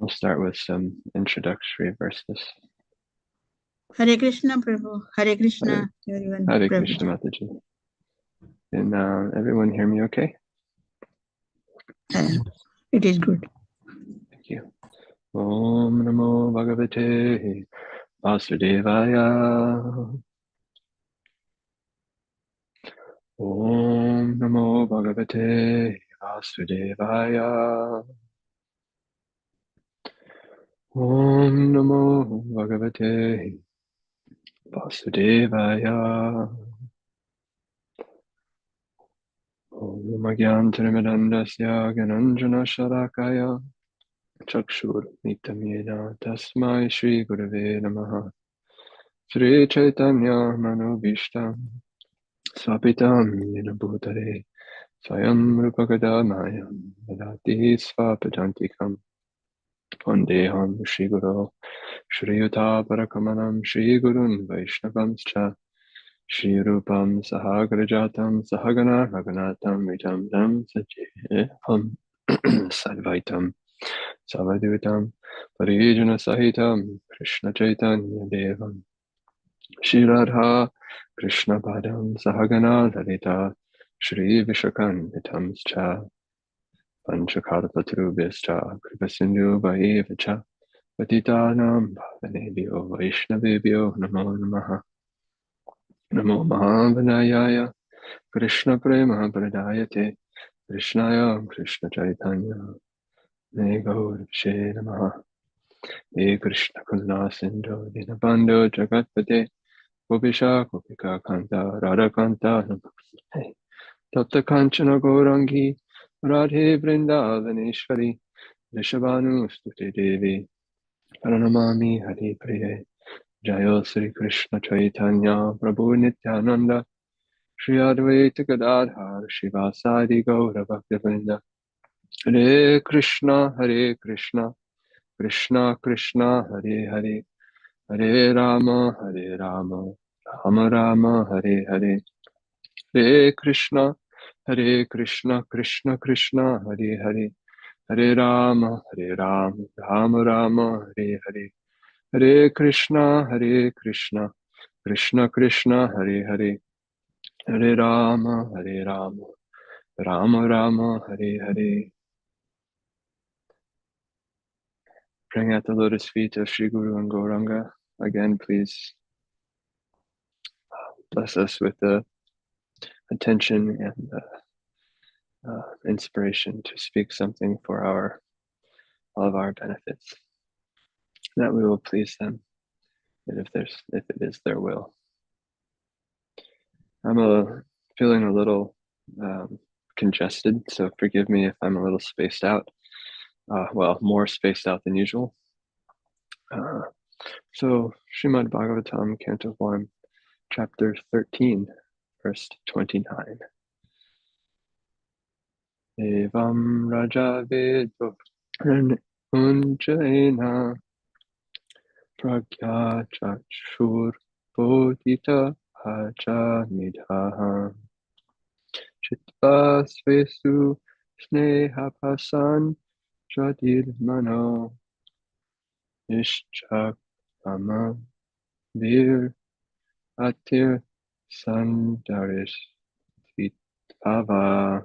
We'll start with some introductory verses. Hare Krishna, Prabhu. Hare Krishna, everyone. Hare Prabhu. Krishna, Mataji. Can everyone hear me okay? It is good. Thank you. Om Namo Bhagavate Vasudevaya. Om Namo Bhagavate Vasudevaya. Om Namo Bhagavate Vasudevaya. Om Agyantarimidandasya Gananjana Shalakaya Chakshur Nitamyena Tasmai Shri Gurave Namaha Sri Chaitanya Manobishtam Swapitam Yena Bhutare Swayam Rupagadamayan Vadati Swapajantikam Vandeham Shri Guru Shri Yuta Parakamanam Shri Gurun Vaishnavamscha Shri Rupam Sahagrajatam Sahagana Raghunatam Vitam Dam Sajeham Sadvaitam Savadutam Parijana Sahitam Krishna Chaitanya Devam Shri Radha Krishna Padam Sahagana Lalita Shri Vishakanvitam Cha Panchakalpatarubhyascha Kripasindhu Vaevacha Patitanam Bhavanebhyo Vaishnavebhyo Namo Namaha Namo Mahavanayaya Krishna Prema Pradayate Krishnaya Krishna Chaitanya Gaur She Namaha He Krishna Kunda Sindhu Dinabando Jagatpate Gopisha Gopika Kanta Radha Kanta Namaste Tapta Kanchana Gaurangi Radhe Vrindavaneshwari Rishabhanu Stuti Devi Pranamami Hari Priye Jayo Sri Krishna Chaitanya Prabhu Nityananda Shri Advaita Gadadhar Shivasadi Gaura Bhaktivinoda Hare Krishna Krishna Krishna Hare Hare Hare Rama Rama Rama Hare Hare Hare Krishna Krishna Krishna Hare Hare Hare Rama Rama Rama Hare Hare Hare Krishna Krishna Krishna Hare Hare Hare Rama Rama Rama Hare Hare. Praying at the lotus feet of Sri Guru and Gauranga. Again, please bless us with the attention and inspiration to speak something for all of our benefits, that we will please them, and if it is their will. I'm feeling a little congested, so forgive me if I'm a little spaced out. Well, more spaced out than usual. So Srimad Bhagavatam, Canto 1, Chapter 13, verse 29. Evam Raja Vedo Unjaina Pragya Chakshur Bodhita Haja Midha Chitva Svesu Snehapasan Jadil Mano Ishchakama Vir Atir Sandarish Vitava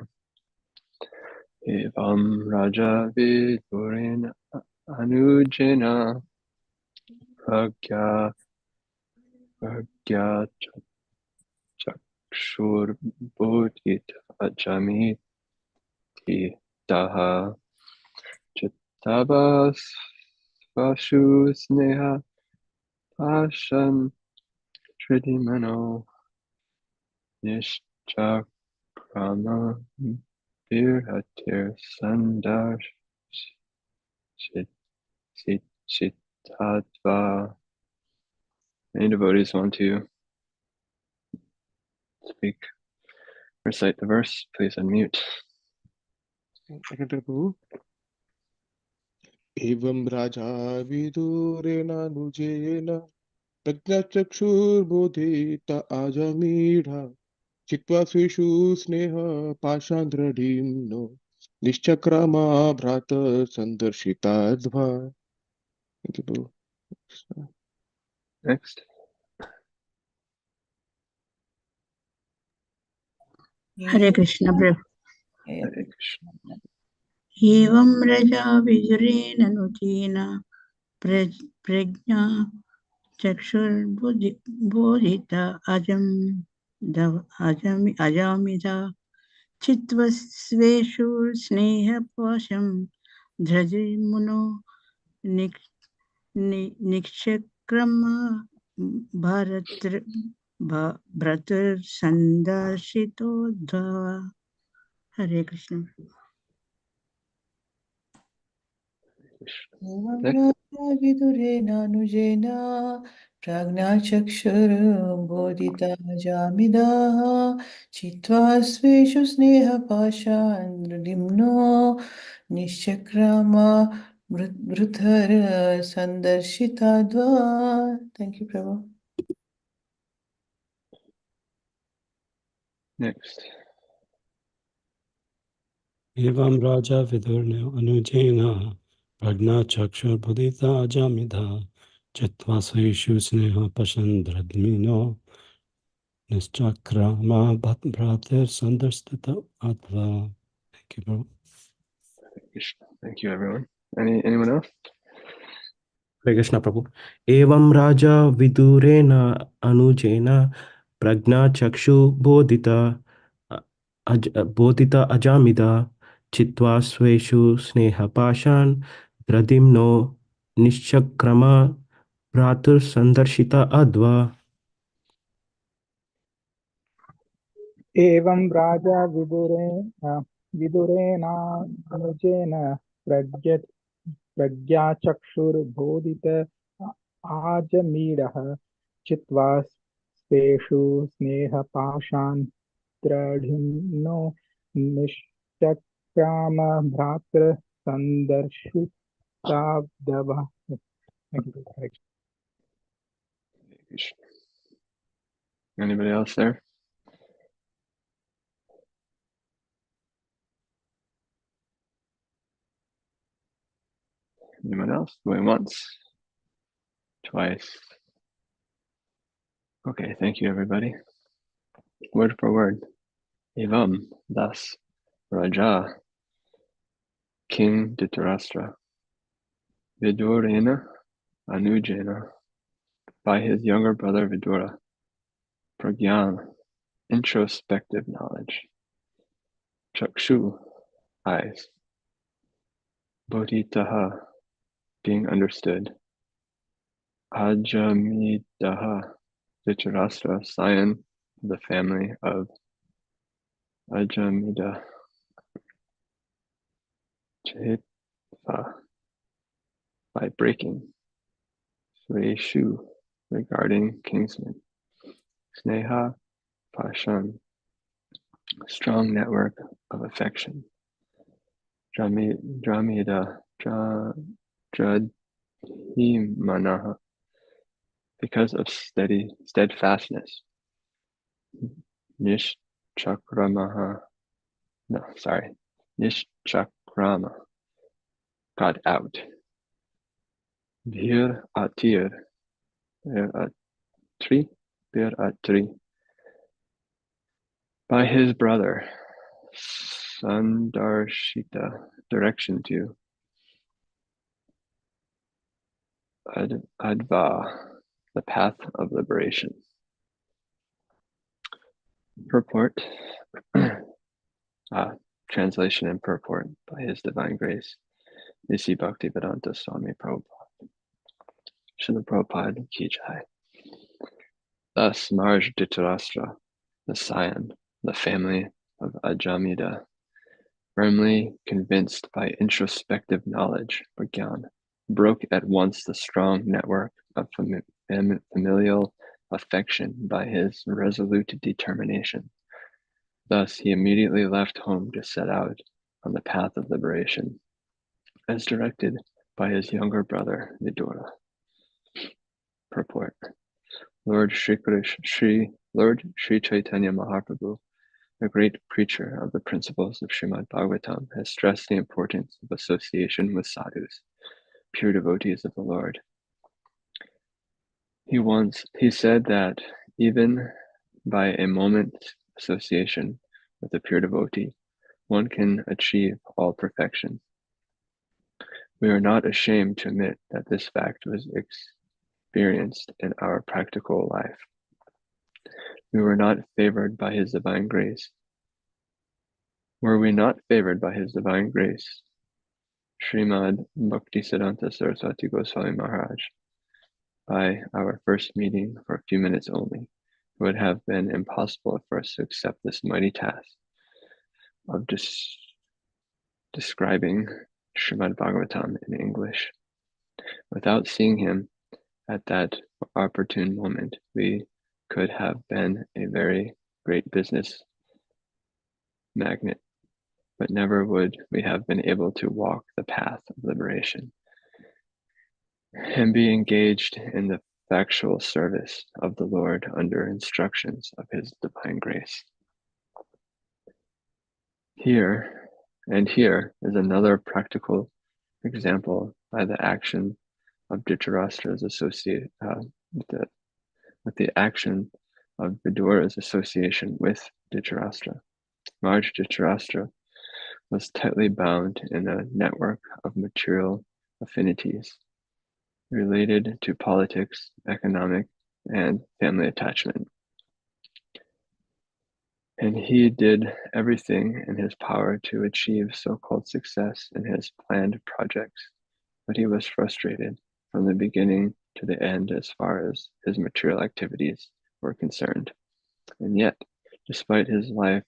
Evam Raja Vidurin Anujena Pragya Chakshur Bodhit Ajamiti Daha Chitabas Vashu Sneha Pashan Tridimano Nishchakrama Virhatir Sandar Chittatva. Any devotees want to speak, recite the verse, please unmute. Second Prabhu. Evam Raja Vidurena Nujena Prajnachakshurbuddhita Ajamidha Chitva Svishu Sneha Pashandradimno निश्चक्रमा भ्रात संदर्शिताध्वा. Thank you, Prabhu. Next. Hare Krishna Prabhu. Hare Krishna. Evam raja vijurena nutina prajna chakshur bodhita ajamida chitvasveshu sneha pasham dhrajimuno nikshakrama bhratar sandarshito dhava. Hare Krishna. विदुरेणानुजेन प्रज्ञाचक्षुर्बोधिता जामिदाः चित्वा स्वेषु स्नेहपाशान्निम्नो निश्चक्रामा वृथर संदर्शिताद्वा. Thank you, Prabhu. Next. एवं राजा विदुर्न अनुजेन प्रज्ञाचक्षुर्बोधिता अजामिधा चित्वा स्वेषु स्नेह पशन्द्रद्मिनो निश्चक्रमा भ्रातर्सन्दर्शित आत्वा. Thank you, Prabhu. Thank you, everyone. Anyone else? Hare Krishna Prabhu. Evam Raja Vidurena Anujena Prajna Chakshu Bodhita Bodhita Ajamida Chitva Sveshu Sneha Pashan Dradimno Nishchakrama Bhratur Sandarshita Adva. एवं राजा विदुरेणानुजेन प्रज्ञाचक्षुर्बोधित आजमीडः चित्वा स्वेषु स्नेहपाशान् द्रढिन्नो निश्चक्राम भ्रातृ संदर्शिताब्दवः. Anybody else there? Anyone else? Going once? Twice? Okay, thank you, everybody. Word for word. Evam, thus, Raja, King Dhritarashtra, Vidurena, Anujena, by his younger brother Vidura, Pragyan, introspective knowledge, Chakshu, eyes, Bodhitaha, being understood, Ajamidaha, Dhritarashtra, scion of the family of Ajamida, Chitva, by breaking, Sreshu, regarding kingsmen, Sneha, Pashan, strong network of affection, Dramida, Jadhimanaha, because of steadfastness, Nishchakrama, got out, Bir Atir, Bir Atri, by his brother, Sandarshita, direction to, Adva, the path of liberation. Purport, translation and purport by His Divine Grace, Nisi Bhaktivedanta Swami Prabhupada. Srila Prabhupada Ki Jai. Thus, Maharaj Dhritarashtra, the scion, the family of Ajamida, firmly convinced by introspective knowledge, Pragyan, broke at once the strong network of familial affection by his resolute determination. Thus, he immediately left home to set out on the path of liberation, as directed by his younger brother, Vidura. Purport. Lord Sri Chaitanya Mahaprabhu the great preacher of the principles of Srimad Bhagavatam, has stressed the importance of association with sadhus, pure devotees of the Lord. He said that even by a moment's association with a pure devotee, one can achieve all perfection. We are not ashamed to admit that this fact was experienced in our practical life. We were not favored by his divine grace. Were we not favored by his divine grace, Srimad Bhaktisiddhanta Saraswati Goswami Maharaj, by our first meeting for a few minutes only, it would have been impossible for us to accept this mighty task of describing Srimad Bhagavatam in English. Without seeing him at that opportune moment, we could have been a very great business magnate, but never would we have been able to walk the path of liberation and be engaged in the factual service of the Lord under instructions of his divine grace. Here is another practical example by the action of Dhritarashtra's associate with the action of Vidura's association with Dhritarashtra. Maharaj Dhritarashtra was tightly bound in a network of material affinities related to politics, economic, and family attachment. And he did everything in his power to achieve so-called success in his planned projects, but he was frustrated from the beginning to the end as far as his material activities were concerned. And yet, despite his life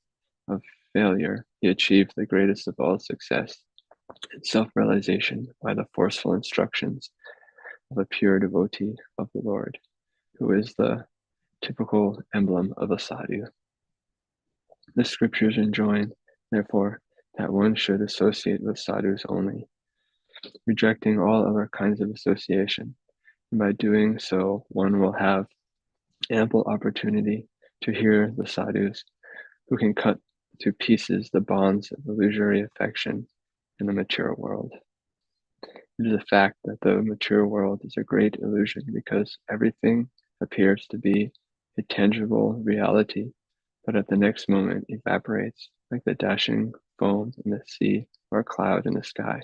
of failure, he achieved the greatest of all success and self-realization by the forceful instructions of a pure devotee of the Lord, who is the typical emblem of a sadhu. The scriptures enjoin, therefore, that one should associate with sadhus only, rejecting all other kinds of association. And by doing so, one will have ample opportunity to hear the sadhus who can cut to pieces the bonds of illusory affection in the material world. It is a fact that the material world is a great illusion because everything appears to be a tangible reality, but at the next moment evaporates like the dashing foam in the sea or a cloud in the sky.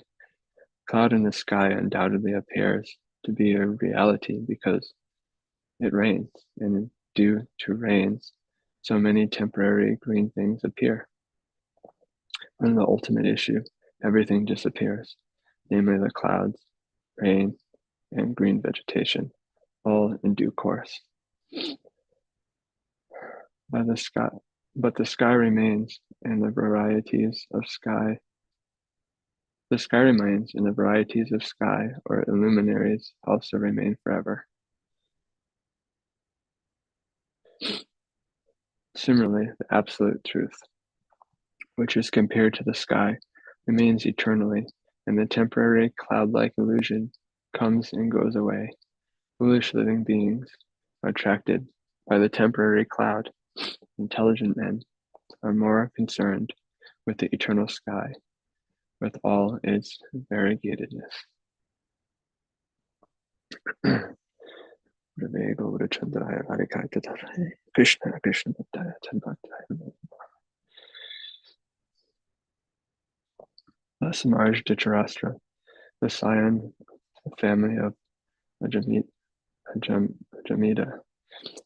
Cloud in the sky undoubtedly appears to be a reality because it rains, and due to rains, so many temporary green things appear. On the ultimate issue, everything disappears, namely the clouds, rain, and green vegetation, all in due course. But the sky remains, and the varieties of sky. The sky remains, and the varieties of sky or illuminaries also remain forever. Similarly, the absolute truth, which is compared to the sky, remains eternally, and the temporary cloud-like illusion comes and goes away. Foolish living beings are attracted by the temporary cloud. Intelligent men are more concerned with the eternal sky, with all its variegatedness. Krishna, Krishna, Thus Maharaj Dhritarashtra, the scion of the family of Ajamita,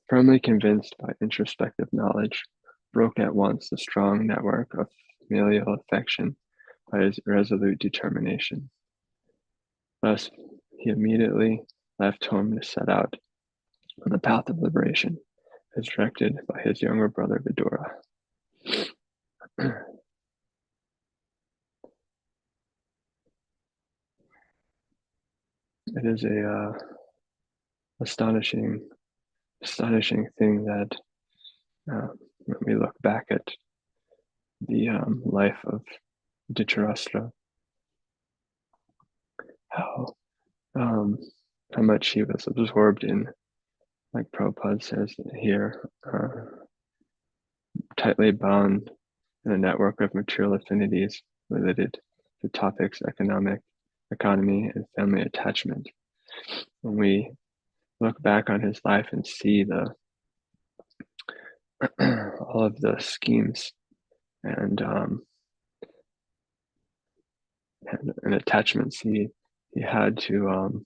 firmly convinced by introspective knowledge, broke at once the strong network of familial affection by his resolute determination. Thus, he immediately left home to set out on the path of liberation, as directed by his younger brother Vidura. It is a astonishing thing that when we look back at the life of Dhritarashtra, how much he was absorbed in, like Prabhupada says here, tightly bound in a network of material affinities related to topics economy, and family attachment. When we look back on his life and see the all of the schemes and attachments he had to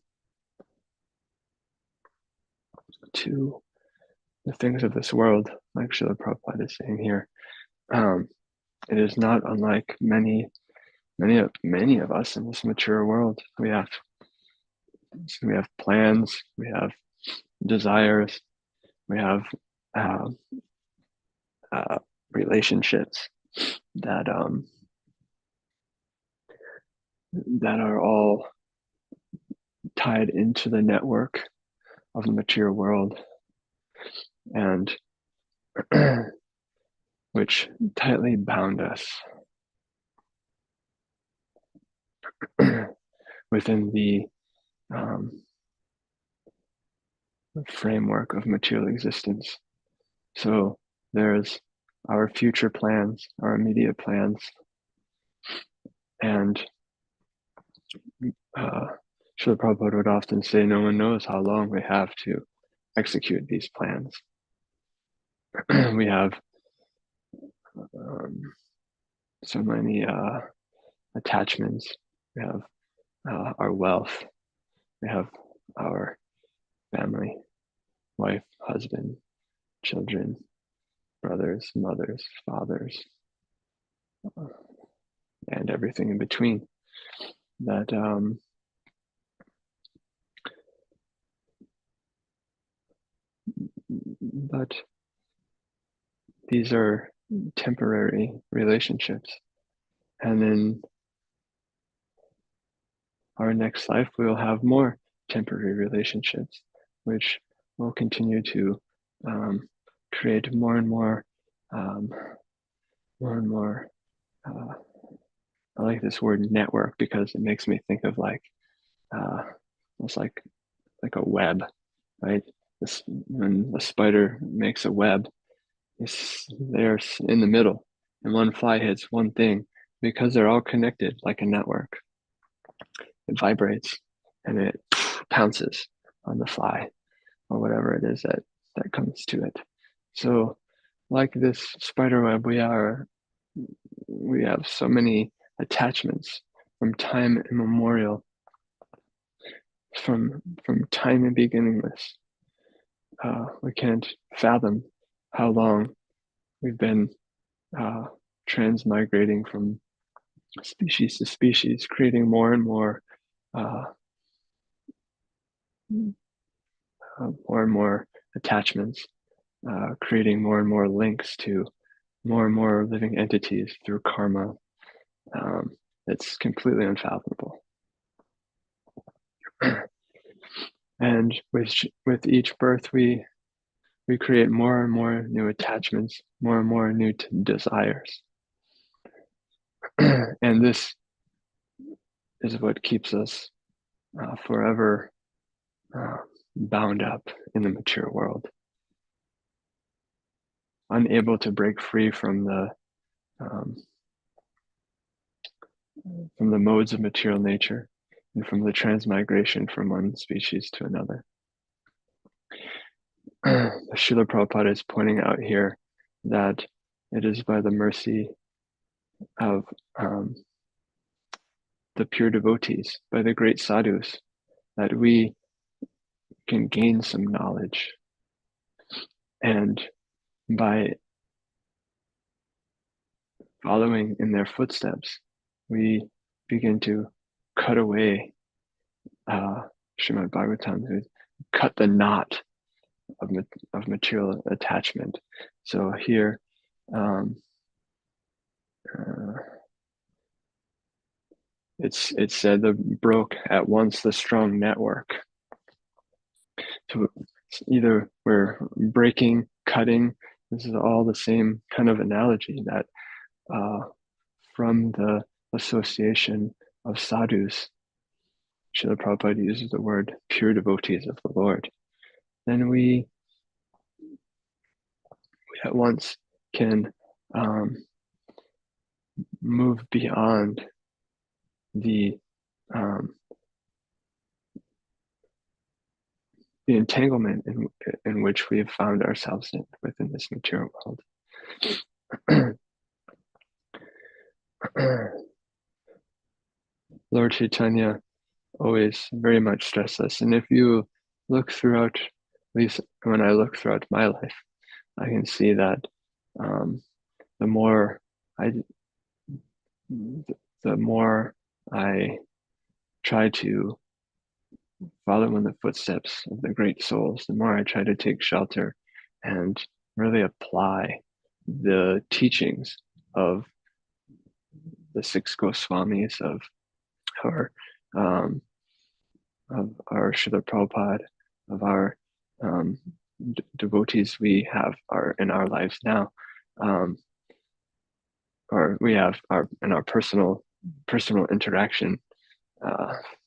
the things of this world, like Srila Prabhupada is saying here. It is not unlike many of us in this mature world. We have plans, we have desires, we have relationships that are all tied into the network of the material world, and which tightly bound us within the framework of material existence. So there's our future plans, our immediate plans, and Srila Prabhupada would often say, no one knows how long we have to execute these plans. We have so many attachments. We have our wealth. We have our family, wife, husband, children, brothers, mothers, fathers, and everything in between. That but these are temporary relationships, and in our next life we will have more temporary relationships, which will continue to create more and more I like this word network because it makes me think of like almost like a web, right? When a spider makes a web, they're in the middle, and one fly hits one thing. Because they're all connected like a network, it vibrates and it pounces on the fly or whatever it is that comes to it. So like this spider web, we have so many attachments from time immemorial, from time and beginningless. We can't fathom how long we've been transmigrating from species to species, creating more and more attachments, creating more and more links to more and more living entities through karma. It's completely unfathomable. And with each birth, we create more and more new attachments, more and more new desires. And this is what keeps us forever bound up in the material world, unable to break free from the modes of material nature and from the transmigration from one species to another. Srila Prabhupada is pointing out here that it is by the mercy of the pure devotees, by the great sadhus, that we can gain some knowledge. And by following in their footsteps, we begin to cut away Srimad Bhagavatam, cut the knot of material attachment. So here, it's said that broke at once the strong network. So either we're breaking, cutting. This is all the same kind of analogy that from the association of sadhus, Srila Prabhupada uses the word pure devotees of the Lord, then we at once can move beyond the entanglement in which we have found ourselves within this material world. Lord Chaitanya always very much stress this, and if you look throughout, at least when I look throughout my life, I can see that the more I try to follow in the footsteps of the great souls, the more I try to take shelter and really apply the teachings of the six Goswamis, of our Srila Prabhupada, of our devotees we have in our lives now, or we have in our personal interaction,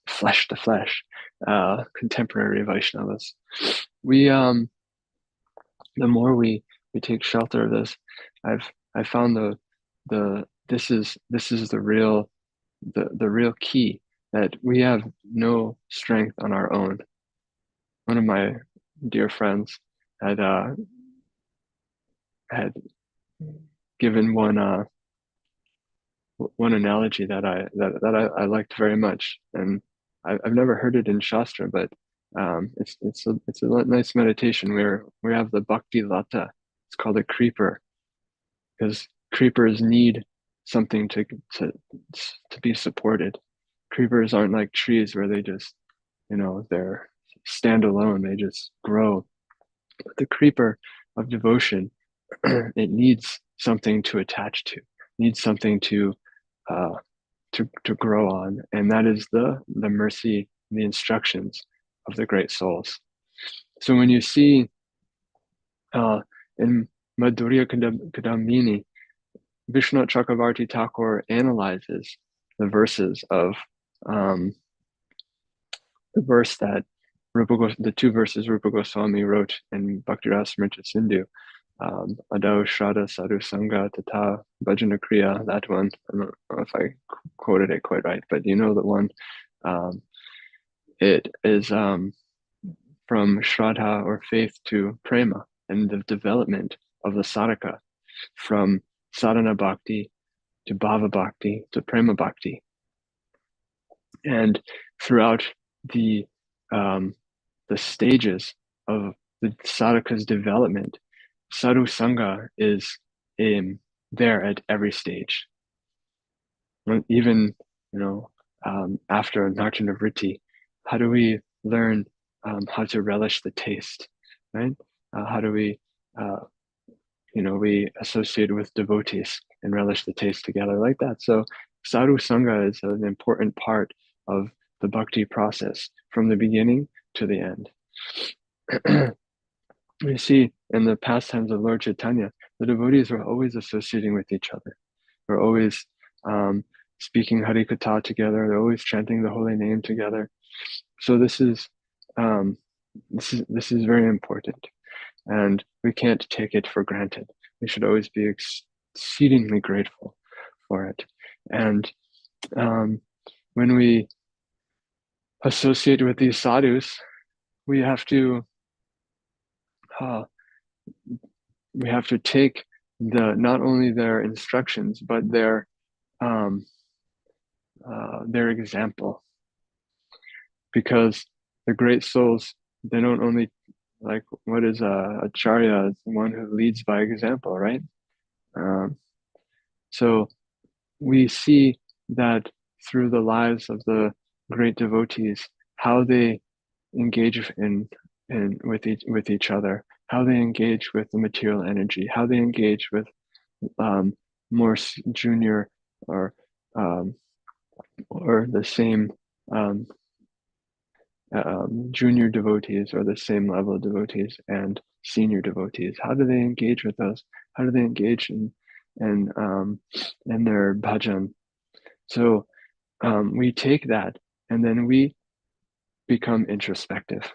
flesh to flesh, contemporary Vaishnavas. We the more we take shelter of this, I found this is the real key, that we have no strength on our own. One of my dear friends had given one analogy that I liked very much, and I've never heard it in Shastra, but it's a nice meditation where we have the bhakti lata. It's called a creeper, because creepers need something to be supported. Creepers aren't like trees where they just, they're standalone, they just grow. But the creeper of devotion, it needs something to attach to, needs something to grow on, and that is the mercy, the instructions of the great souls. So when you see in Madhurya Kadambini, Vishnu Chakravarti Thakur analyzes the verses of the verse that the two verses Rupa Goswami wrote in Bhakti Rasamrita Sindhu, Adau Shraddha Sadhu Sangha Tata Bhajana Kriya, that one. I don't know if I quoted it quite right, but you know the one. It is from Shraddha or faith to Prema, and the development of the sadhaka from sadhana bhakti to bhava bhakti to prema bhakti. And throughout the stages of the sadhaka's development, sadhu sangha is there at every stage. Even after Nartana Vritti, how do we learn how to relish the taste, right? How do we we associate with devotees and relish the taste together like that. So sadhu sangha is an important part of the bhakti process from the beginning to the end. We see in the pastimes of Lord Chaitanya, the devotees are always associating with each other. They're always speaking Hari Katha together. They're always chanting the holy name together. So this is very important, and we can't take it for granted. We should always be exceedingly grateful for it. And when we associate with these sadhus, we have to take not only their instructions, but their example, because the great souls, they don't only, like, what is acharya? It's the one who leads by example, right? So we see that through the lives of the great devotees, how they engage with each other, how they engage with the material energy, how they engage with more junior or the same junior devotees, or the same level of devotees, and senior devotees. How do they engage with us? How do they engage in their bhajan? So we take that, and then we become introspective.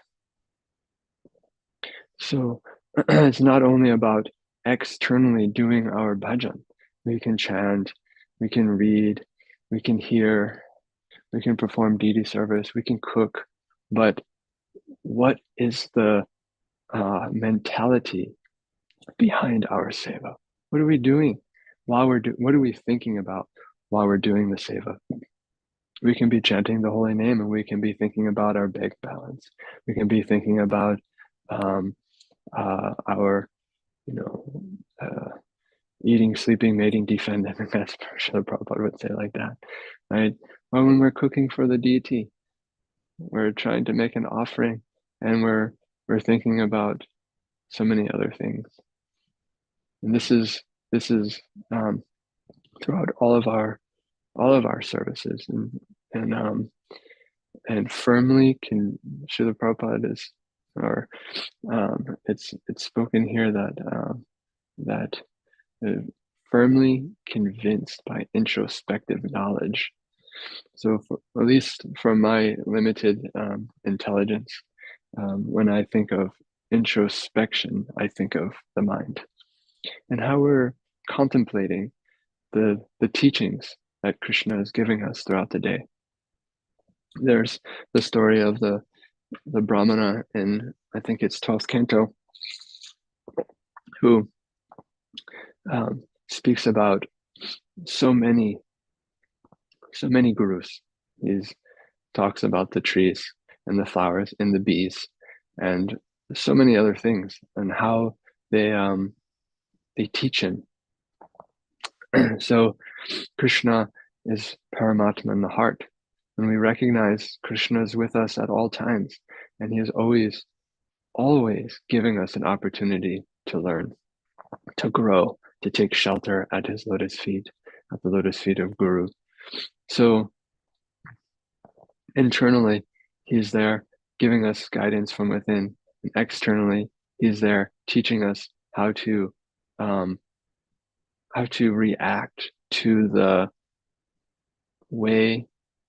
So it's not only about externally doing our bhajan. We can chant, we can read, we can hear, we can perform deity service, we can cook, but what is the mentality behind our seva? What are we doing while what are we thinking about while we're doing the seva? We can be chanting the holy name, and we can be thinking about our bank balance. We can be thinking about our, eating, sleeping, mating, defending. That's Srila Prabhupada would say like that, right? Or when we're cooking for the deity, we're trying to make an offering, and we're thinking about so many other things. And this is throughout all of our services, and firmly can Srila Prabhupada is, or it's spoken here that firmly convinced by introspective knowledge. So at least from my limited intelligence, when I think of introspection, I think of the mind and how we're contemplating the teachings that Krishna is giving us throughout the day. There's the story of the Brahmana in, I think it's 12th canto, who speaks about so many gurus. He talks about the trees and the flowers and the bees and so many other things, and how they teach him. So Krishna is Paramatma in the heart, and we recognize Krishna is with us at all times, and he is always giving us an opportunity to learn, to grow, to take shelter at his lotus feet, at the lotus feet of Guru. So internally, he's there giving us guidance from within, and externally, he's there teaching us how to react to the way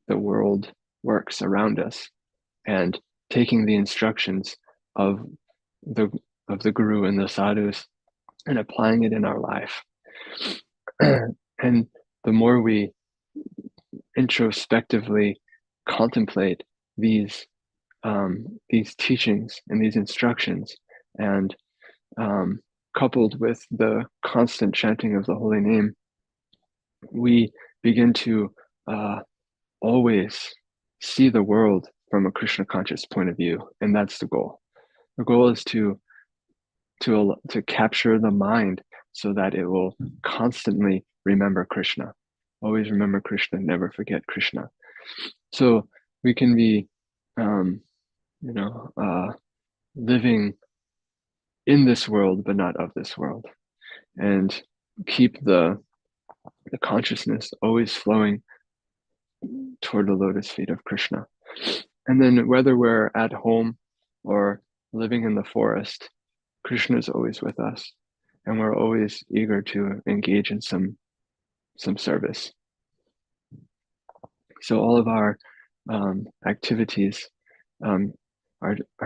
the world works around us, and taking the instructions of the Guru and the sadhus and applying it in our life. And the more we introspectively contemplate these teachings and these instructions, and coupled with the constant chanting of the holy name, we begin to always see the world from a Krishna conscious point of view, and that's the goal. The goal is to capture the mind so that it will constantly remember Krishna. Always remember Krishna, never forget Krishna. So we can be, living in this world, but not of this world, and keep the consciousness always flowing toward the lotus feet of Krishna. And then whether we're at home or living in the forest, Krishna is always with us, and we're always eager to engage in some service. So all of our activities are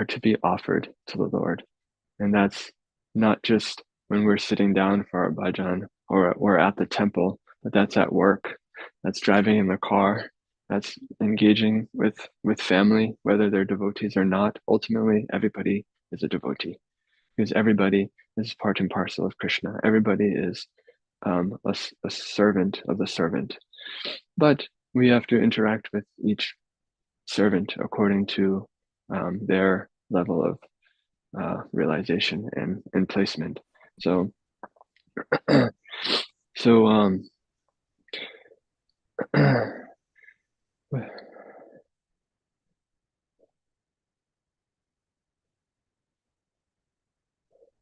to be offered to the Lord, and that's not just when we're sitting down for our bhajan or we're at the temple, but that's at work, that's driving in the car, that's engaging with family, whether they're devotees or not. Ultimately, everybody is a devotee, because everybody is part and parcel of Krishna. Everybody is a servant of the servant. But we have to interact with each servant according to their level of realization and placement. So,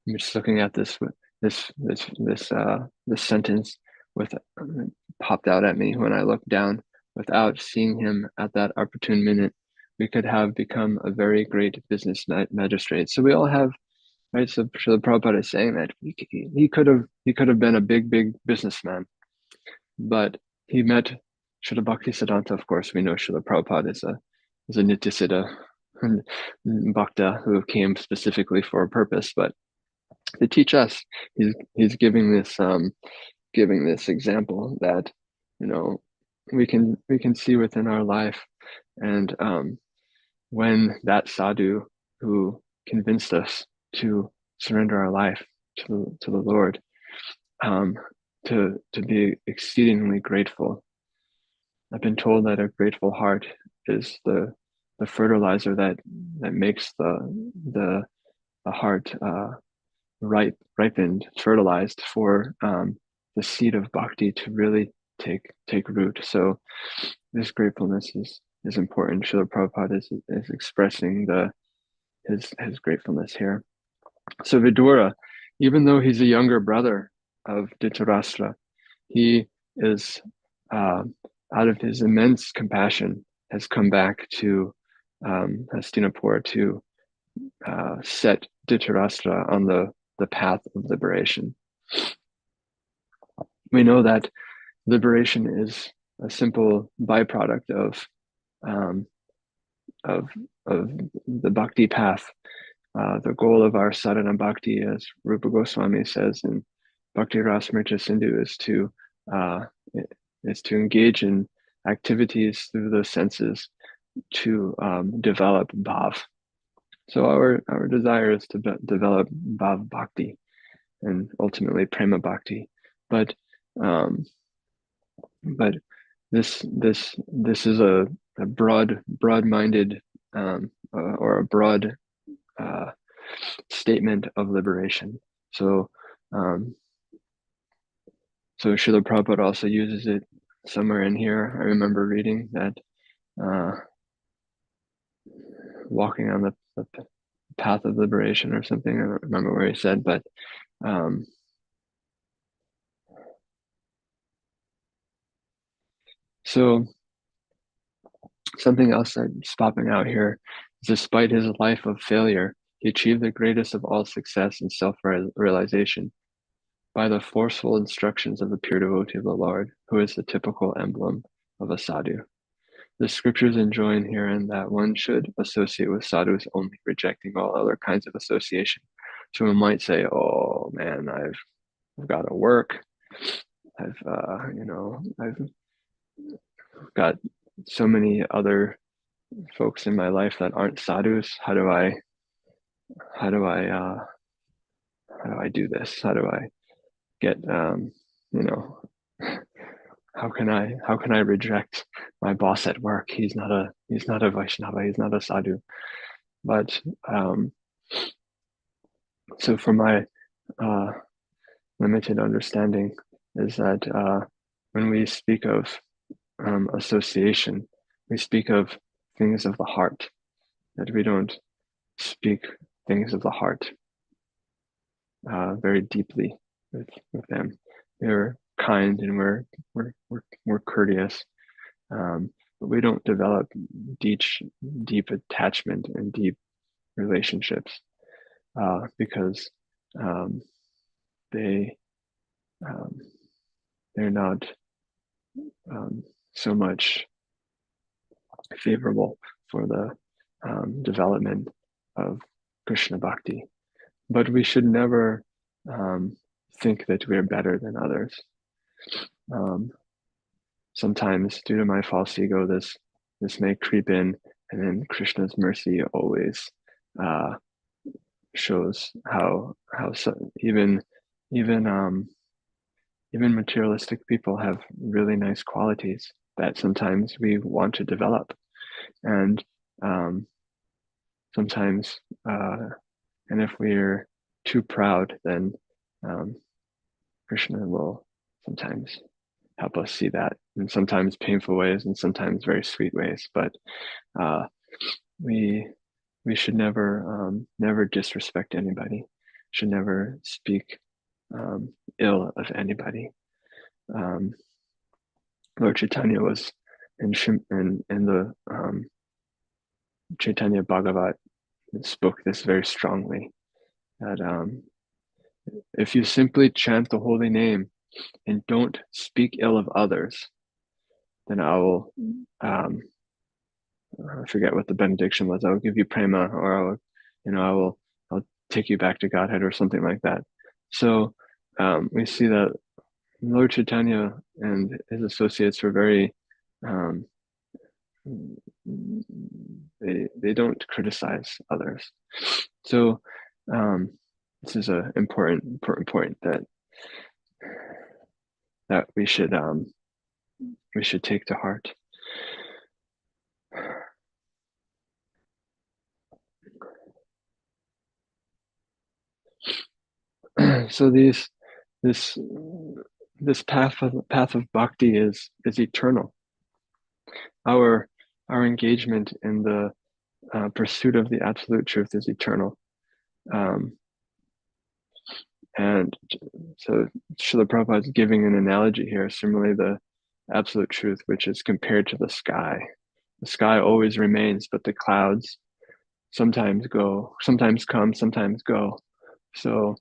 I'm just looking at this sentence with popped out at me when I looked down. Without seeing him at that opportune minute, we could have become a very great business magistrate. So we all have, right? So the Prabhupada is saying that he could have been a big businessman, but he met Srila Bhaktisiddhanta. Of course, we know Srila Prabhupada is a Nityasiddha Bhakta who came specifically for a purpose, but to teach us. He's giving this example that, you know, we can see within our life, and when that sadhu who convinced us to surrender our life to the Lord, to be exceedingly grateful. I've been told that a grateful heart is the fertilizer that makes the heart ripened, fertilized for the seed of bhakti to really take root. So this gratefulness is important. Srila Prabhupada is expressing his gratefulness here. So Vidura, even though he's a younger brother of Dhritarashtra, he is out of his immense compassion has come back to Hastinapur to set Dhritarashtra on the path of liberation. We know that liberation is a simple byproduct of the bhakti path. The goal of our sadhana bhakti, as Rupa Goswami says in Bhakti Rasamrita Sindhu, is to engage in activities through the senses to develop bhav. So our desire is to develop bhav bhakti and ultimately prema bhakti. But this is a broad-minded or a broad statement of liberation. So Srila Prabhupada also uses it somewhere in here. I remember reading that walking on the path of liberation or something. I don't remember where he said, but so something else that's popping out here is, despite his life of failure, he achieved the greatest of all success in self-realization by the forceful instructions of the pure devotee of the Lord, who is the typical emblem of a sadhu. The scriptures enjoin herein that one should associate with sadhus only, rejecting all other kinds of association. So one might say, "Oh man, I've got to work. I've got so many other folks in my life that aren't sadhus. How do I do this? How do I get how can I reject my boss at work? He's not a Vaishnava, he's not a sadhu." But so from my limited understanding is that when we speak of association, we speak of things of the heart, that we don't speak things of the heart very deeply with them. We're kind and we're courteous, but we don't develop deep attachment and deep relationships because they're not so much favorable for the development of Krishna Bhakti. But we should never think that we're better than others. Sometimes, due to my false ego, this may creep in, and then Krishna's mercy always shows how even materialistic people have really nice qualities that sometimes we want to develop, and sometimes and if we're too proud, then Krishna will sometimes help us see that in sometimes painful ways and sometimes very sweet ways. But we should never disrespect anybody. Should never speak ill of anybody. Lord Chaitanya was in the Chaitanya Bhagavat spoke this very strongly, that if you simply chant the holy name and don't speak ill of others, then I will I forget what the benediction was. I will give you prema, or I'll take you back to Godhead, or something like that. So we see that Lord Chaitanya and his associates were very, they don't criticize others. So this is an important point that we should take to heart. So this path of bhakti is eternal. Our engagement in the pursuit of the absolute truth is eternal. And so Srila Prabhupada is giving an analogy here. Similarly, the absolute truth, which is compared to the sky. The sky always remains, but the clouds sometimes go, sometimes come, sometimes go. So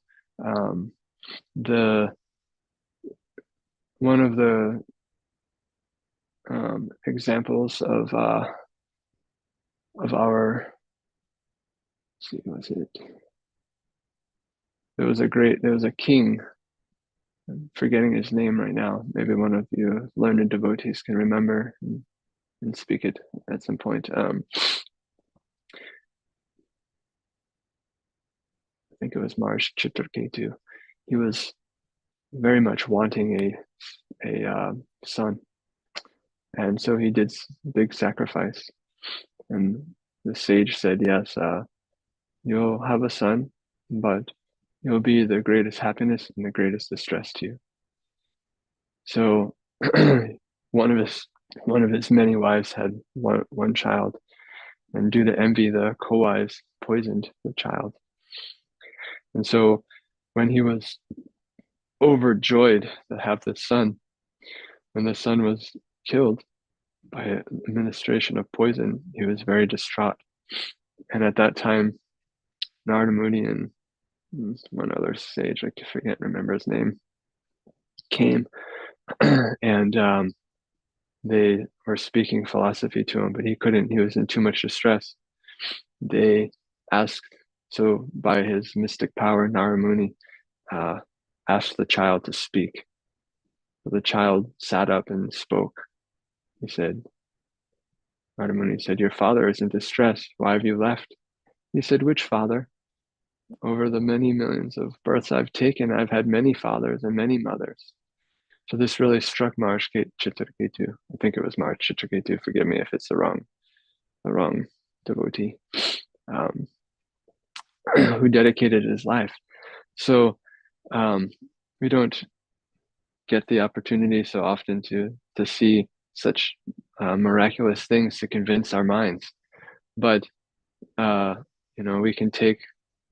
one of the examples of our, let's see, was it? There was a king, I'm forgetting his name right now. Maybe one of you learned devotees can remember and speak it at some point. I think it was Mars Chitraketu. He was very much wanting a son, and so he did big sacrifice. And the sage said, "Yes, you'll have a son, but you'll be the greatest happiness and the greatest distress to you." So one of his many wives had one child, and due to envy, the co-wives poisoned the child. And so when he was overjoyed to have this son, when the son was killed by administration of poison, he was very distraught. And at that time, Narada Muni and one other sage, I remember his name, came and they were speaking philosophy to him, but he couldn't. He was in too much distress. They asked, so by his mystic power, Narada Muni asked the child to speak. So the child sat up and spoke. He said, Narada Muni said, "Your father is in distress. Why have you left?" He said, "Which father? Over the many millions of births I've taken, I've had many fathers and many mothers." So this really struck Maharaj Chitraketu. I think it was Maharaj Chitraketu. Forgive me if it's the wrong devotee, who dedicated his life. So we don't get the opportunity so often to see such miraculous things to convince our minds. But we can take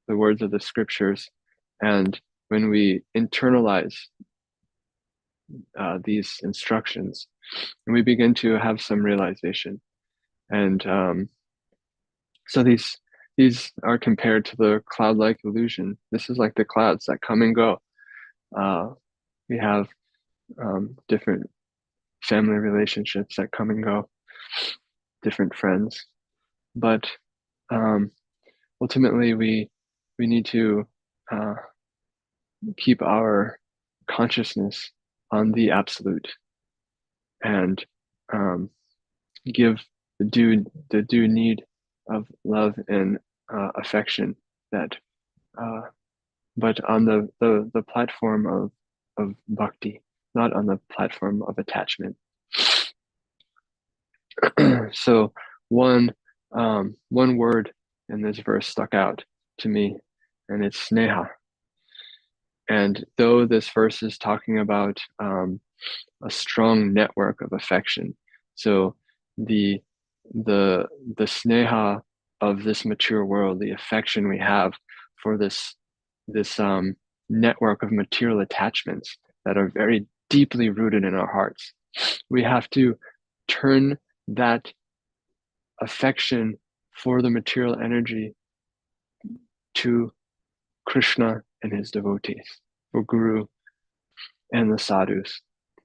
the words of the scriptures, and when we internalize these instructions, and we begin to have some realization, and so these are compared to the cloud-like illusion. This is like the clouds that come and go. We have different family relationships that come and go, different friends, but ultimately we need to keep our consciousness on the absolute and give the due need of love and affection, that but on the platform of bhakti, not on the platform of attachment. So one word in this verse stuck out to me, and it's sneha. And though this verse is talking about a strong network of affection, so the sneha of this mature world, the affection we have for this network of material attachments that are very deeply rooted in our hearts, we have to turn that affection for the material energy to Krishna and his devotees, for Guru and the sadhus.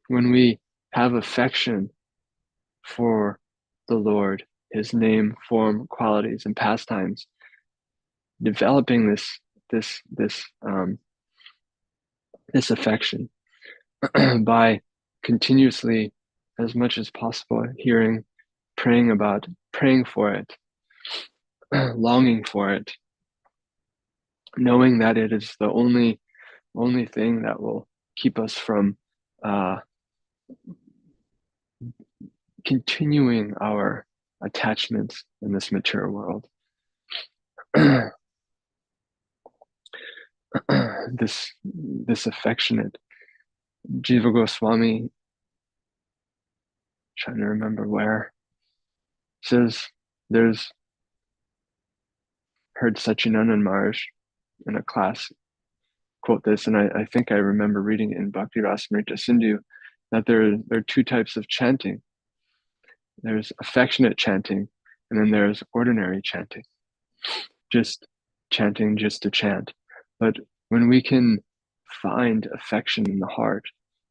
When we have affection for the Lord, his name, form, qualities, and pastimes, developing this this affection by continuously, as much as possible, hearing, praying for it, longing for it, knowing that it is the only thing that will keep us from continuing our attachments in this mature world. This affectionate Jiva Goswami, trying to remember where, says there's heard Satchidananda Maharaj in a class quote this, and I think I remember reading it in Bhakti Rasamrita Sindhu, that there are two types of chanting. There's affectionate chanting, and then there's ordinary chanting, just chanting just to chant. But when we can find affection in the heart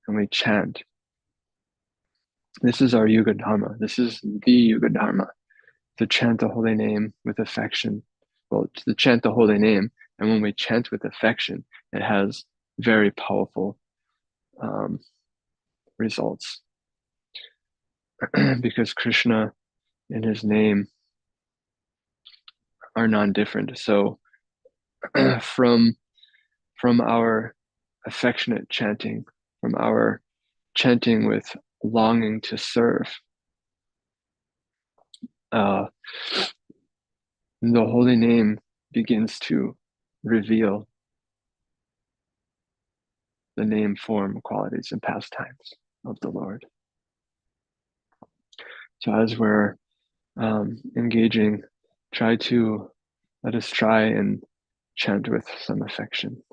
and we chant, this is our Yuga Dharma. This is the Yuga Dharma, to chant the holy name with affection. Well, to chant the holy name, and when we chant with affection, it has very powerful results. Because Krishna and his name are non-different. So from our affectionate chanting, from our chanting with longing to serve, the holy name begins to reveal the name, form, qualities, and pastimes of the Lord. So as we're engaging, let us try and chant with some affection.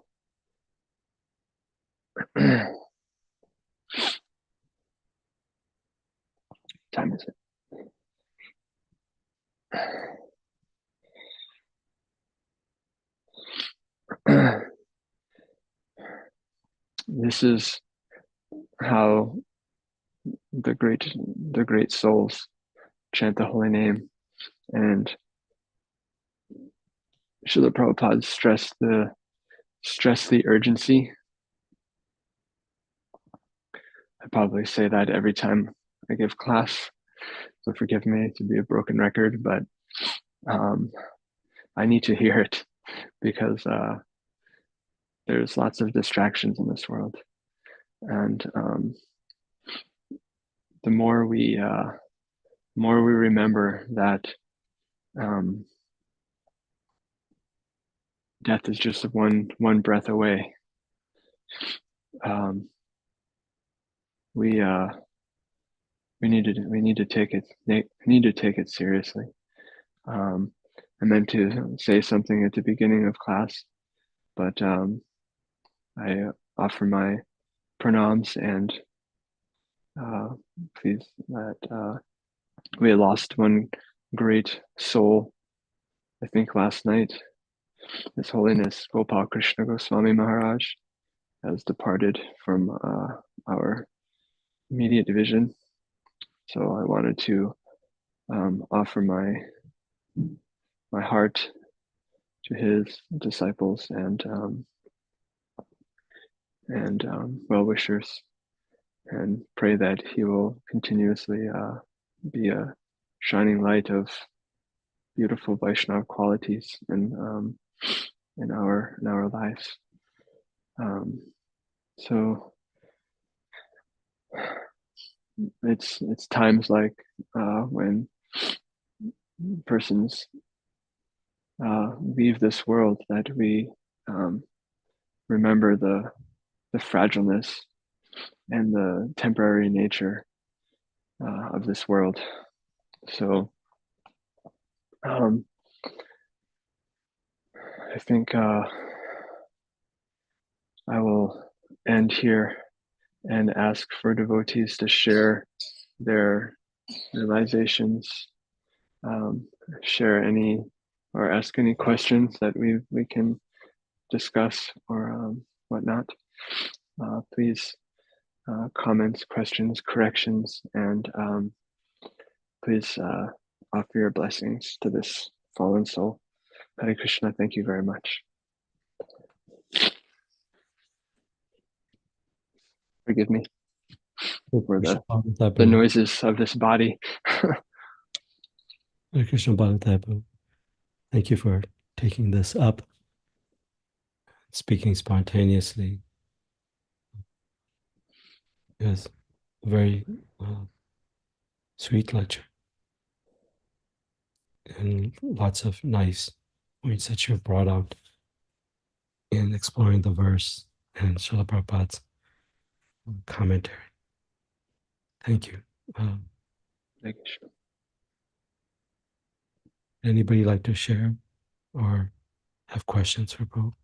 Time is it? This is how the great souls chant the holy name, and Srila Prabhupada stressed the urgency. I probably say that every time I give class, so forgive me to be a broken record, but I need to hear it, because there's lots of distractions in this world, and the more we remember that death is just one breath away, we need to take it seriously. I meant to say something at the beginning of class, but I offer my pranams, and please, that we had lost one great soul, I think last night. His Holiness Gopal Krishna Goswami Maharaj has departed from our immediate division. So I wanted to offer my heart to his disciples and well-wishers, and pray that he will continuously be a shining light of beautiful Vaishnava qualities in our lives. So it's times like when persons leave this world that we remember the fragileness and the temporary nature of this world. So I think I will end here and ask for devotees to share their realizations, share any or ask any questions that we can discuss or whatnot. Please, comments, questions, corrections, and please offer your blessings to this fallen soul. Hare Krishna, thank you very much. Forgive me for Krishna the Bhagavatam. noises of this body. Hare Krishna Bhagavatam. Thank you for taking this up, speaking spontaneously. It was a very sweet lecture and lots of nice points that you've brought out in exploring the verse and Srila Prabhupada's commentary. Thank you. Thank you. Anybody like to share or have questions for Prabhu?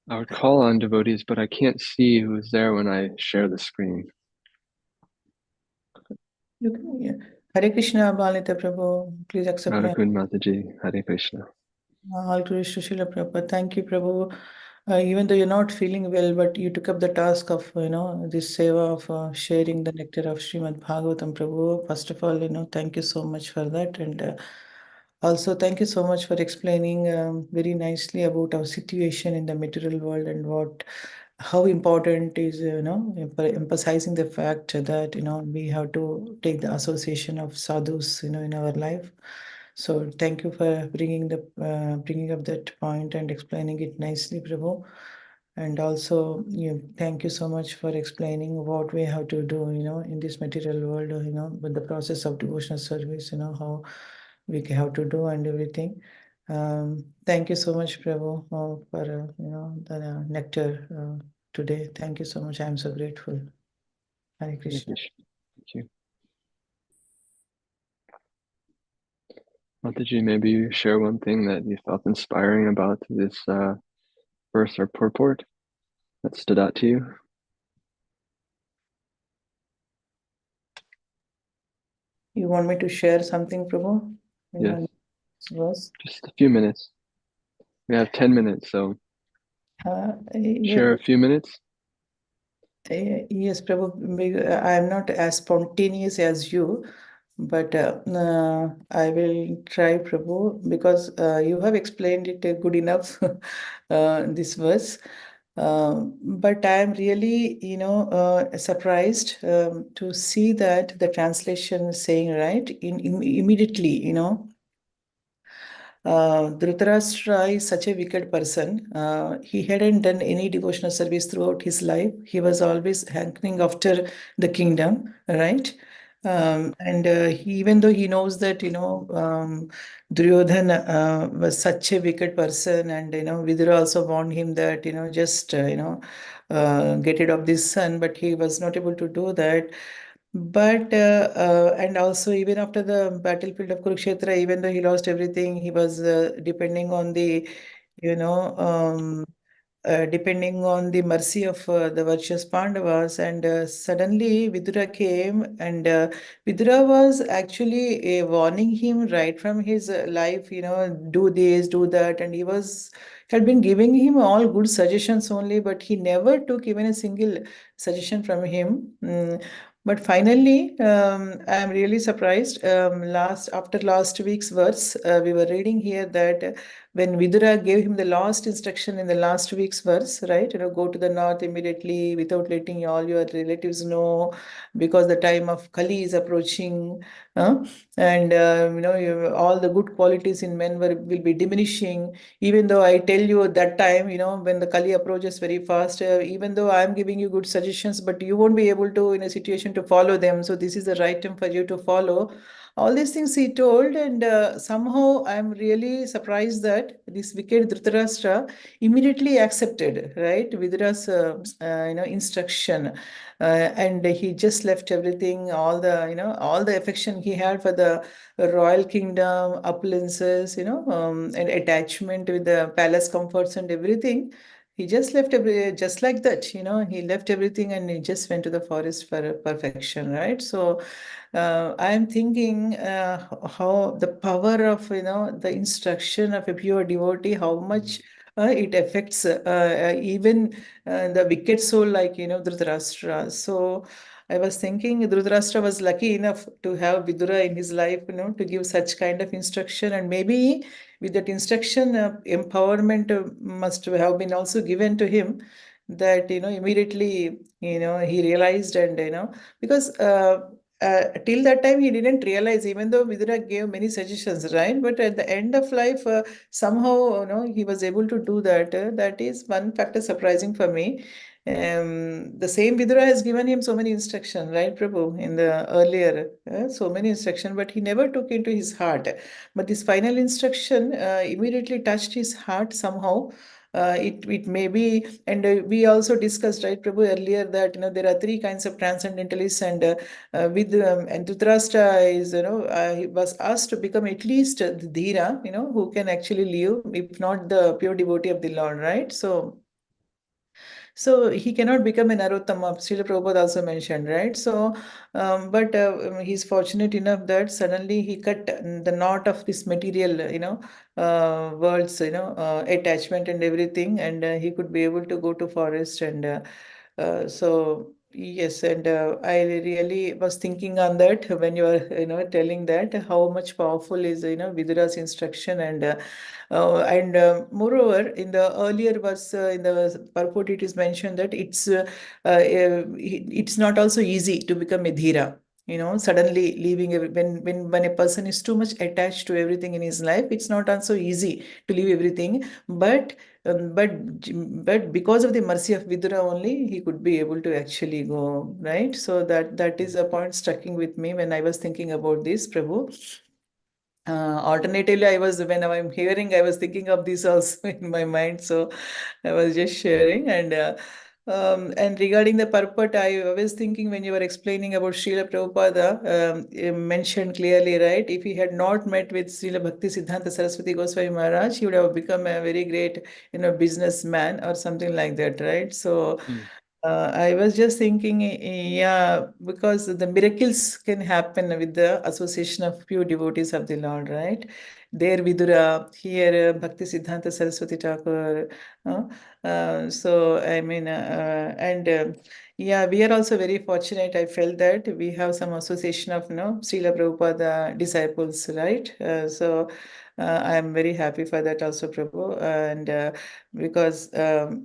I would call on devotees, but I can't see who's there when I share the screen. You can, yeah. Hare Krishna, Balita Prabhu. Please accept my Radhakund Mataji, Hare Krishna. all glories to Srila Prabhupada. Thank you, Prabhu. Even though you're not feeling well, but you took up the task of, this seva of sharing the nectar of Srimad Bhagavatam, Prabhu. First of all, thank you so much for that. And also, thank you so much for explaining very nicely about our situation in the material world and how important is, emphasizing the fact that, we have to take the association of sadhus, in our life. So thank you for bringing up that point and explaining it nicely, Prabhu. And also, thank you so much for explaining what we have to do, in this material world, with the process of devotional service, how we have to do and everything. Thank you so much, Prabhu, for the nectar today. Thank you so much. I am so grateful. Hare Krishna. Thank you. Mataji, maybe you share one thing that you felt inspiring about this verse or purport that stood out to you. You want me to share something, Prabhu? Yes. Verse? Just a few minutes. We have 10 minutes, so share a few minutes. Yes, Prabhu. I am not as spontaneous as you, but I will try, Prabhu, because you have explained it good enough, this verse. But I am really, surprised to see that the translation is saying, right, immediately, Dhritarashtra is such a wicked person. He hadn't done any devotional service throughout his life. He was always hankering after the kingdom, right? And even though he knows that, Duryodhana was such a wicked person, and, Vidura also warned him that, just, get rid of this son, but he was not able to do that. But and also, even after the battlefield of Kurukshetra, even though he lost everything, he was depending on the, you know, depending on the mercy of the virtuous Pandavas. And suddenly Vidura came, and Vidura was actually warning him right from his life, do this, do that. And had been giving him all good suggestions only, but he never took even a single suggestion from him. But finally, I am really surprised. After last week's verse, we were reading here that when Vidura gave him the last instruction in the last week's verse, right? Go to the north immediately without letting all your relatives know, because the time of Kali is approaching, and all the good qualities in men will be diminishing. Even though I tell you at that time, when the Kali approaches very fast, even though I'm giving you good suggestions, but you won't be able to in a situation to follow them. So this is the right time for you to follow. All these things he told, and somehow I'm really surprised that this wicked Dhritarashtra immediately accepted, right, Vidura's instruction, and he just left everything, all the affection he had for the royal kingdom, opulences, and attachment with the palace comforts and everything. He just left just like that, he left everything and he just went to the forest for perfection, right? So I am thinking how the power of, the instruction of a pure devotee, how much it affects even the wicked soul like, Dhritarashtra. So I was thinking Dhritarashtra was lucky enough to have Vidura in his life, to give such kind of instruction. And maybe with that instruction, empowerment must have been also given to him, that, immediately, he realized, and, because till that time he didn't realize, even though Vidura gave many suggestions, right? But at the end of life, somehow, he was able to do that. That is one factor surprising for me. The same Vidura has given him so many instructions, right, Prabhu, in the earlier, so many instructions, but he never took into his heart. But this final instruction immediately touched his heart somehow. It may be, and we also discussed, right, Prabhu, earlier, that there are three kinds of transcendentalists, and Dhritarashtra is, he was asked to become at least the Dhira, who can actually live, if not the pure devotee of the Lord, right? So he cannot become an Narottama. Srila Prabhupada also mentioned, right? So, but he's fortunate enough that suddenly he cut the knot of this material, world's, attachment and everything, and he could be able to go to forest, so yes, and I really was thinking on that when you are, telling that how much powerful is, Vidura's instruction, moreover, in the earlier verse, in the purport, it is mentioned that it's not also easy to become a dhira. Suddenly leaving when a person is too much attached to everything in his life, it's not also easy to leave everything. But um, but but because of the mercy of Vidura only, he could be able to actually go, right? So that is a point sticking with me when I was thinking about this, Prabhu. Alternatively, when I'm hearing, I was thinking of this also in my mind. So I was just sharing. And regarding the purport, I was thinking when you were explaining about Srila Prabhupada, you mentioned clearly, right? If he had not met with Srila Bhakti Siddhanta Saraswati Goswami Maharaj, he would have become a very great, businessman or something like that, right? So I was just thinking, yeah, because the miracles can happen with the association of pure devotees of the Lord, right? There, Vidura, here, Bhakti Siddhanta Saraswati Thakur. So, I mean, yeah, we are also very fortunate. I felt that we have some association of, Srila Prabhupada disciples, right? I am very happy for that also, Prabhu. And because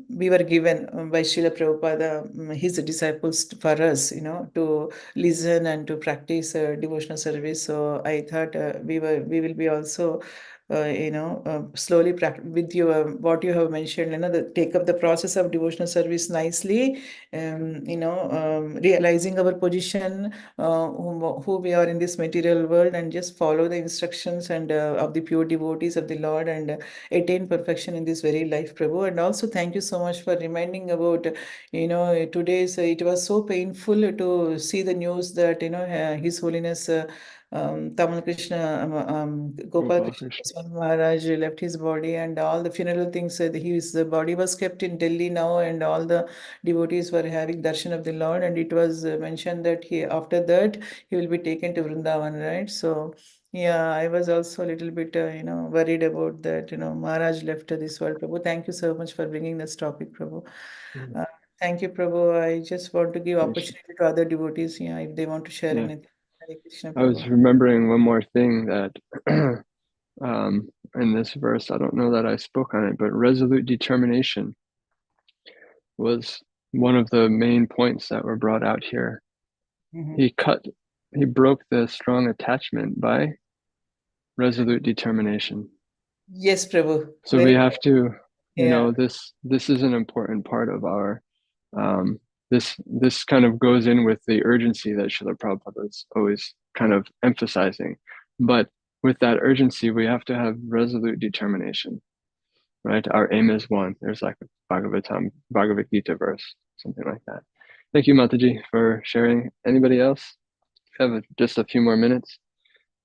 we were given by Srila Prabhupada, his disciples for us, to listen and to practice devotional service. So I thought we will be also, slowly with you, what you have mentioned, take up the process of devotional service nicely, realizing our position, who we are in this material world, and just follow the instructions and of the pure devotees of the Lord, and attain perfection in this very life, Prabhu. And also thank you so much for reminding about, today's, it was so painful to see the news that, His Holiness Tamal Krishna, Gopal Gopal Krishna Krishna. Goswami Maharaj left his body, and all the funeral things, his body was kept in Delhi now, and all the devotees were having darshan of the Lord, and it was mentioned that after that he will be taken to Vrindavan, right? So yeah, I was also a little bit, worried about that. Maharaj left this world, Prabhu. Thank you so much for bringing this topic, Prabhu. Mm. Uh, Thank you, Prabhu. I just want to give Krishna. opportunity to other devotees, yeah, if they want to share Yeah, anything. Hare Krishna, I was Prabhu. remembering one more thing that in this verse, I don't know that I spoke on it, but resolute determination was one of the main points that were brought out here. Mhm. He broke the strong attachment by resolute determination. Yes, Prabhu. So we Very, have to, yeah. this is an important part of our, this kind of goes in with the urgency that Srila Prabhupada is always kind of emphasizing. But with that urgency, we have to have resolute determination, right? Our aim is one. There's like a Bhagavad Gita verse, something like that. Thank you, Mataji, for sharing. Anybody else? We have just a few more minutes.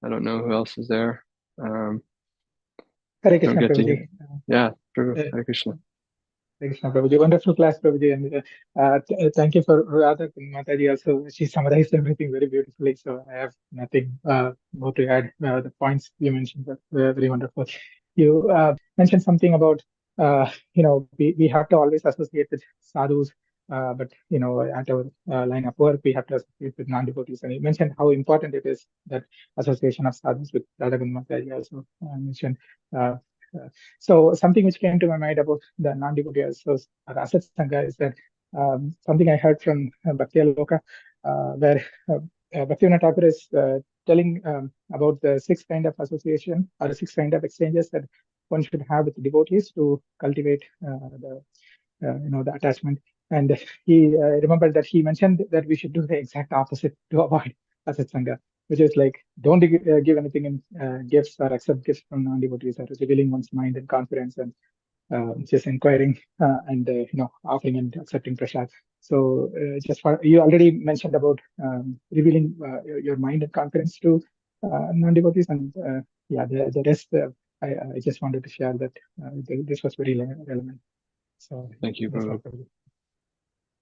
I don't know who else is there. Hare Don't Krishna, get to Prabhuji. hear. Yeah, Prabhu, Uh, Hare Krishna. Hare Krishna, Prabhuji. Wonderful class, Prabhuji. And thank you for Radha Mataji also. She summarized everything very beautifully. So I have nothing more to add. The points you mentioned were very wonderful. You mentioned something about, we have to always associate with sadhus. But at our line of work, we have to associate with non-devotees. And you mentioned how important it is that association of sadhus with Radha Mataji also mentioned. So something which came to my mind about the non-devotee so Rasat Sangha is that something I heard from Bhakti Aloka, where Bhaktivinoda Thakur is telling about the 6 kind of association or the 6 kind of exchanges that one should have with devotees to cultivate the attachment. And he remembered that he mentioned that we should do the exact opposite to avoid Asat Sangha, which is like don't give anything in gifts or accept gifts from non-devotees, or revealing one's mind and confidence, and just inquiring and offering and accepting prasad. So just for you already mentioned about revealing your mind and confidence to non-devotees, and yeah, the rest I just wanted to share that this was very relevant. So Thank you, that's all. Prabhu.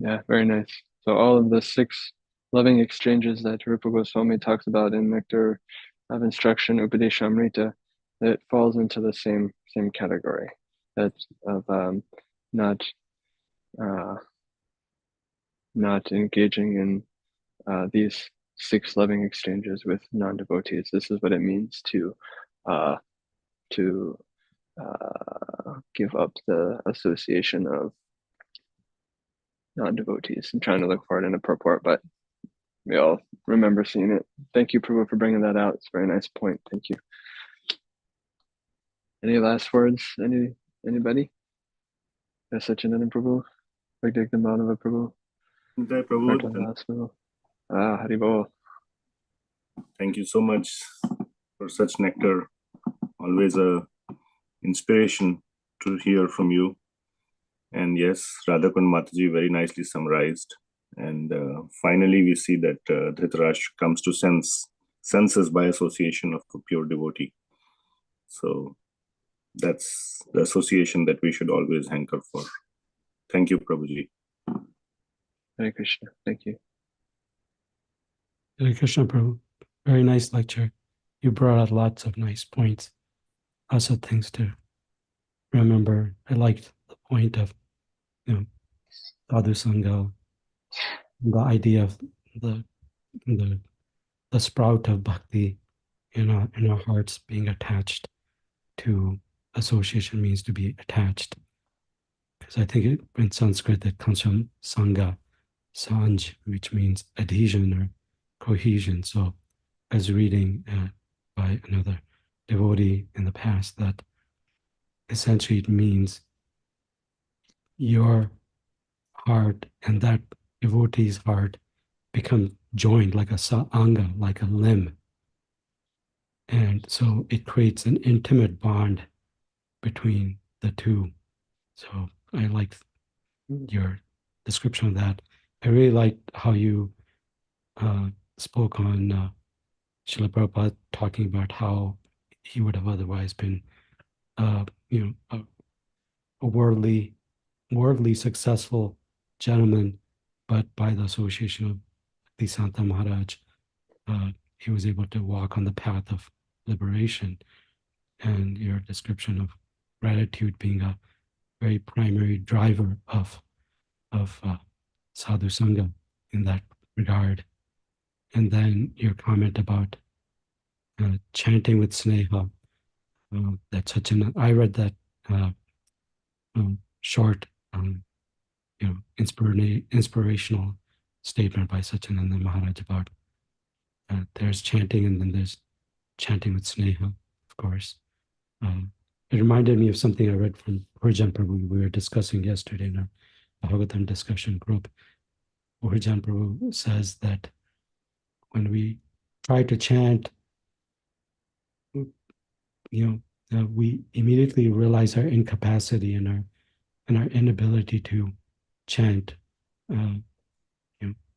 Yeah, very nice. So all of the 6 loving exchanges that Rupa Goswami talks about in Nectar of Instruction, Upadeshamrita, it falls into the same category. That of not engaging in these 6 loving exchanges with non-devotees. This is what it means to give up the association of non-devotees. I'm trying to look for it in a purport, but we all remember seeing it. Thank you, Prabhu, for bringing that out. It's a very nice point. Thank you. Any last words? Anybody? Sachinandan Prabhu? Bhagavad Madhava Prabhu? Nitai Prabhu, Prabhu? Haribol. thank you so much for such nectar. Always a inspiration to hear from you. And yes, Radhakund Mataji very nicely summarized. And finally, we see that Dhritarashtra comes to senses by association of a pure devotee. So that's the association that we should always hanker for. Thank you, Prabhuji. Hare Krishna. Thank you. Hare Krishna, Prabhu. Very nice lecture. You brought out lots of nice points. Also things to remember. I liked the point of, Sadhu Sangha, the idea of the sprout of bhakti in our hearts being attached to association means to be attached. Because I think in Sanskrit it comes from sangha, sanj, which means adhesion or cohesion. So as reading by another devotee in the past, that essentially it means your heart and that devotee's heart become joined like a anga, like a limb. And so it creates an intimate bond between the two. So I like your description of that. I really liked how you spoke on Srila Prabhupada talking about how he would have otherwise been, a worldly successful gentleman, but by the association of the Santa Maharaj, he was able to walk on the path of liberation. And your description of gratitude being a very primary driver of sadhu sangha in that regard. And then your comment about chanting with sneha. That's such an. I read that short, inspirational statement by Sachinanda Maharaj about there's chanting and then there's chanting with sneha, of course. It reminded me of something I read from Urjan Prabhu we were discussing yesterday in our Bhagavatam discussion group. Urjan Prabhu says that when we try to chant, we immediately realize our incapacity and our inability to chant.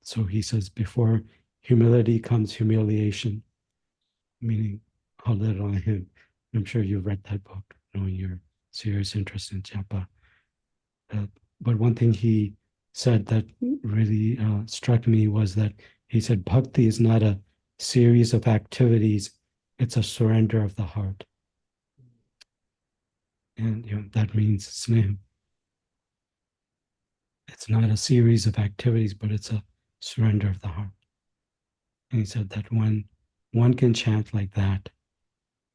So he says, before humility comes humiliation, meaning how little I am. I'm sure you've read that book, knowing your serious interest in japa. But one thing he said that really struck me was that he said, bhakti is not a series of activities, it's a surrender of the heart. And that means sneha. It's not a series of activities, but it's a surrender of the heart. And he said that when one can chant like that,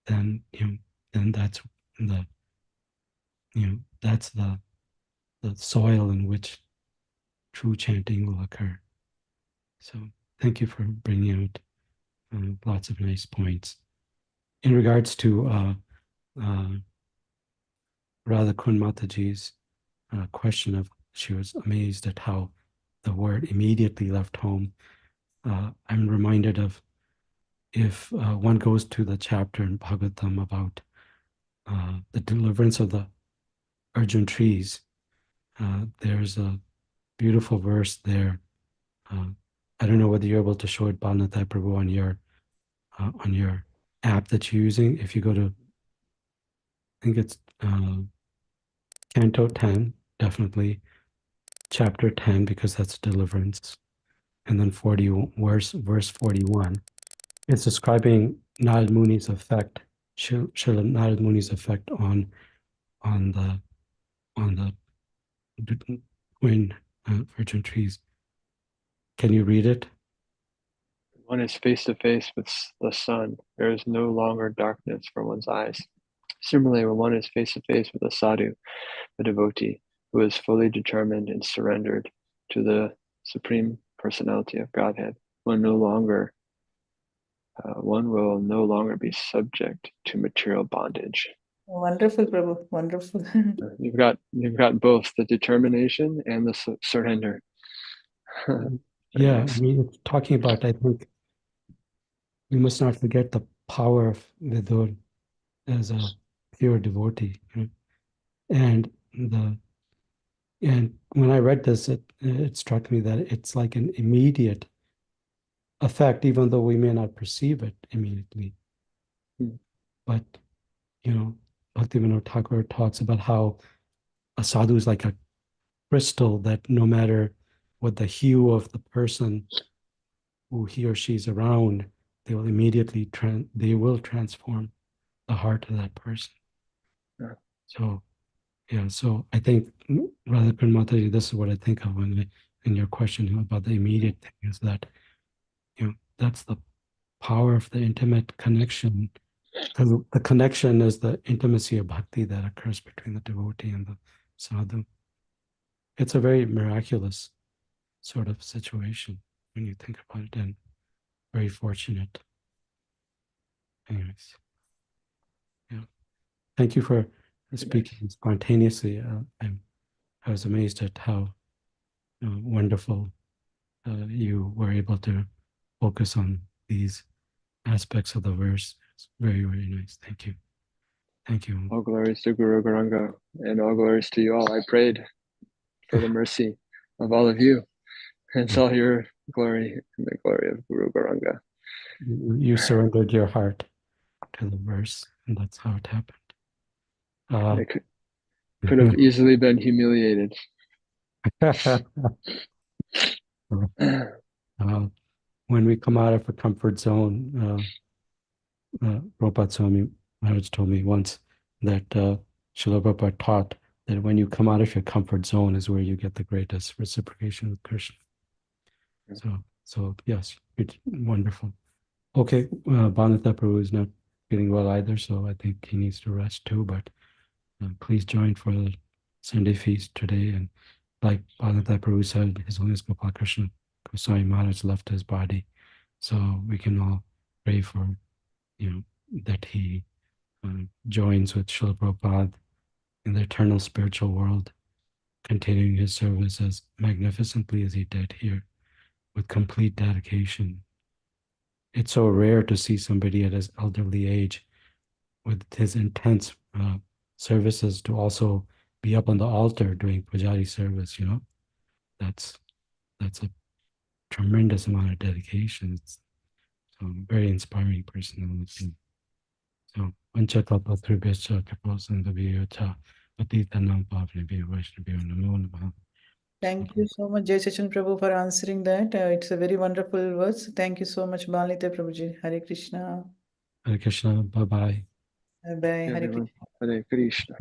then then that's the that's the soil in which true chanting will occur. So thank you for bringing out lots of nice points. In regards to Radha Kun Mataji's question of, she was amazed at how the word immediately left home. I'm reminded of, if one goes to the chapter in Bhagavatam about the deliverance of the Arjun trees, there's a beautiful verse there. I don't know whether you're able to show it, Bala Nitai Prabhu, on your app that you're using. If you go to, I think it's Canto 10, definitely, chapter 10, because that's deliverance, and then 40, verse 41. It's describing Narad Muni's effect, Srila Narad Muni's effect on the twin virgin trees. Can you read it? One is face to face with the sun. There is no longer darkness for one's eyes. Similarly, when one is face to face with a sadhu, a devotee, who is fully determined and surrendered to the Supreme Personality of Godhead, one will no longer be subject to material bondage. Wonderful, Prabhu. Wonderful. You've got both the determination and the surrender. Yeah, Nice. I mean, it's talking about, I think, we must not forget the power of Vidur as a pure devotee. And when I read this, it struck me that it's like an immediate effect, even though we may not perceive it immediately. But, Bhaktivinoda Thakur talks about how a sadhu is like a crystal that no matter what the hue of the person who he or she is around, they will immediately transform the heart of that person. Yeah. So I think, Radha Kun Mataji, this is what I think of in your question about the immediate thing, is that that's the power of the intimate connection. Because the connection is the intimacy of bhakti that occurs between the devotee and the sadhu. It's a very miraculous sort of situation when you think about it, and very fortunate. Anyways, thank you for speaking spontaneously. I was amazed at how wonderful you were able to focus on these aspects of the verse. It's very, very nice. Thank you. Thank you. All glories to Guru Garanga, and all glories to you all. I prayed for the mercy of all of you. It's all your glory and the glory of Guru Garanga. You surrendered your heart to the verse, and that's how it happened. It could have easily been humiliated. When we come out of a comfort zone, Prabhupada Swami Maharaj told me once that Srila Prabhupada taught that when you come out of your comfort zone is where you get the greatest reciprocation with Krishna. So yes, it's wonderful. Okay, Bhanata Prabhu is not feeling well either, so I think he needs to rest too, but please join for the Sunday feast today. And like Bhanata Prabhu said, His Holiness Gopal Krishna Goswami Maharaj left his body, so we can all pray for that he joins with Srila Prabhupada in the eternal spiritual world, continuing his service as magnificently as he did here, with complete dedication. It's so rare to see somebody at his elderly age with his intense services to also be up on the altar doing pujari service. That's a tremendous amount of dedication. It's a very inspiring personality. So, Vanchakalpatrubhyacha Kapasandabhyacha Patitanam Pavnebhyo Vaishnavyo Namo Namaha. Thank you so much, Jai Sachin Prabhu, for answering that. It's a very wonderful verse. Thank you so much, Bala Prabhuji. Hare Krishna. Hare Krishna. Bye-bye. Bye-bye. Hare Krishna. Hare Krishna.